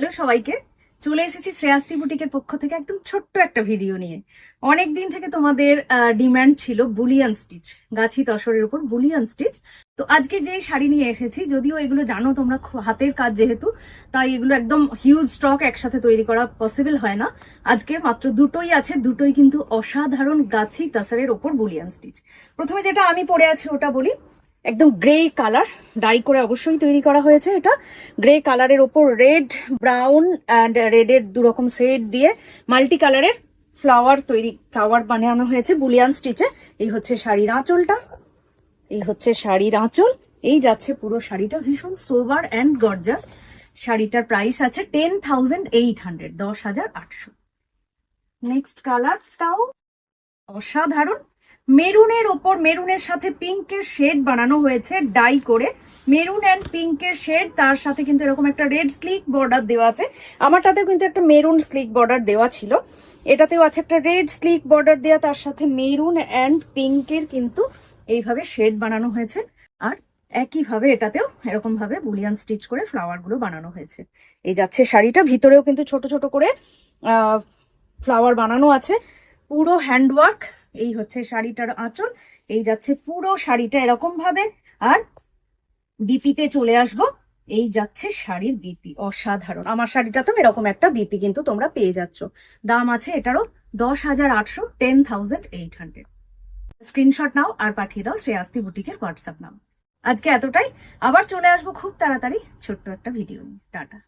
Hello সবাইকে, চলে এসেছি শ্রেয়াস্তি বুটিকের পক্ষ থেকে একদম ছোট্ট একটা ভিডিও নিয়ে। অনেক দিন থেকে তোমাদের ডিমান্ড ছিল বুলিয়ান স্টিচ, গাছি তসরের উপর বুলিয়ান স্টিচ। তো আজকে যে শাড়ি নিয়ে এসেছি, যদিও এগুলো জানো তোমরা হাতের কাজ যেহেতু, তাই এগুলো একদম হিউজ স্টক একসাথে তৈরি করা পসিবল হয় না। আজকে মাত্র দুটোই আছে, দুটোই কিন্তু অসাধারণ গাছি তসরের ওপর বুলিয়ান স্টিচ। প্রথমে যেটা আমি পরে আছি ওটা বলি, একদম গ্রে কালার, ডাই করে অবশ্যই তৈরি করা হয়েছে। এটা গ্রে কালারের ওপর রেড, ব্রাউন অ্যান্ড রেডের দুরকম শেড দিয়ে মাল্টি কালারের ফ্লাওয়ার বানানো হয়েছে বুলিয়ান স্টিচে। এই হচ্ছে শাড়ির আঁচলটা, এই হচ্ছে শাড়ির আঁচল, এই যাচ্ছে পুরো শাড়িটা, ভীষণ সোবার অ্যান্ড গর্জাস। শাড়িটার প্রাইস আছে 10,800, 10,800। নেক্সট কালারটাও অসাধারণ, মেরুনের ওপর মেরুনের সাথে পিঙ্কের শেড বানানো হয়েছে ডাই করে। মেরুন অ্যান্ড পিঙ্কের শেড, তার সাথে কিন্তু এরকম একটা রেড স্লিক বর্ডার দেওয়া আছে। আমারটাতেও কিন্তু একটা মেরুন স্লিক বর্ডার দেওয়া ছিল, এটাতেও আছে একটা রেড স্লিক বর্ডার দেওয়া, তার সাথে মেরুন অ্যান্ড পিঙ্কের কিন্তু এইভাবে শেড বানানো হয়েছে। আর একইভাবে এটাতেও এরকম ভাবে বুলিয়ান স্টিচ করে ফ্লাওয়ার গুলো বানানো হয়েছে। এই যাচ্ছে শাড়িটা, ভিতরেও কিন্তু ছোট ছোট করে ফ্লাওয়ার বানানো আছে, পুরো হ্যান্ডওয়ার্ক। এই হচ্ছে শাড়িটার আঁচল, এই যাচ্ছে পুরো শাড়িটা এরকম ভাবে। আর বিপিতে চলে আসবো, এই যাচ্ছে শাড়ির বিপি, অসাধারণ। আমার শাড়িটাতেও এরকম একটা বিপি কিন্তু তোমরা পেয়ে যাচ্ছ। দাম আছে এটারও 10,800, 10,800। স্ক্রিনশট নাও আর পাঠিয়ে দাও শ্রেয়াস্তি বুটিকের হোয়াটসঅ্যাপ নাম। আজকে এতটাই, আবার চলে আসবো খুব তাড়াতাড়ি ছোট্ট একটা ভিডিও নিয়ে। টাটা।